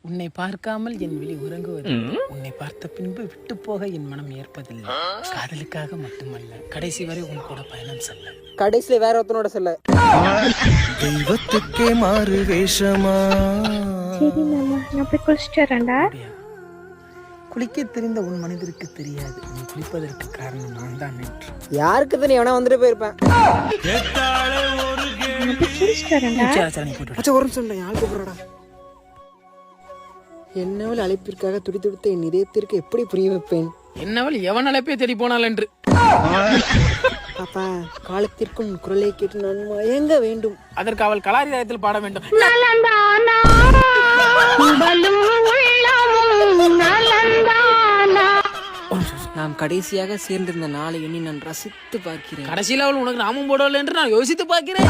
உன்னை பார்க்காமல் என் விழி உறங்குவது, உன்னை பார்த்த பின்பு விட்டு போக என் மனம் ஏற்பதில்லை. காதலுக்காக மட்டுமல்ல, கடைசி வரை உன் கூட பயணம் செல்ல. கடைசியில வேற ஒருத்தனோட செல்ல. தெய்வத்துக்கே மாறு வேஷமா. சரி மாமா, நான் போய் குளிச்சுட்டு வரேன்டா. குளிக்க தெரிந்த உன் மனிதருக்கு தெரியாது, நீ குளிப்பதற்கு காரணம் நான் தான் என்று. யாருக்கு தான் எவனா வந்துட்டு போயிருப்பேன். நான் போய் குளிச்சுட்டு வரேன்டா. சரி, போட்டு அச்சா ஒரு நிமிஷம், யாரு கூப்பிடுறா? என்னவள் அழைப்பிற்காக துடிதுடித்த என் இதயத்திற்கு எப்படி புரிய வைப்பேன்? என்னவள் எவன் அழைப்பே தேடி போனாள் என்று. பாப்பா, காலத்திற்கும் குரலை கேட்டு நான் மயங்க வேண்டும். அதற்கு அவள் கலாரி ராயத்தில் பாட வேண்டும். நாம் கடைசியாக சேர்ந்திருந்த நாளை எண்ணி நான் ரசித்து பார்க்கிறேன். கடைசியில் அவள் உனக்கு நாமம் போடவில்லை என்று நான் யோசித்து பார்க்கிறேன்.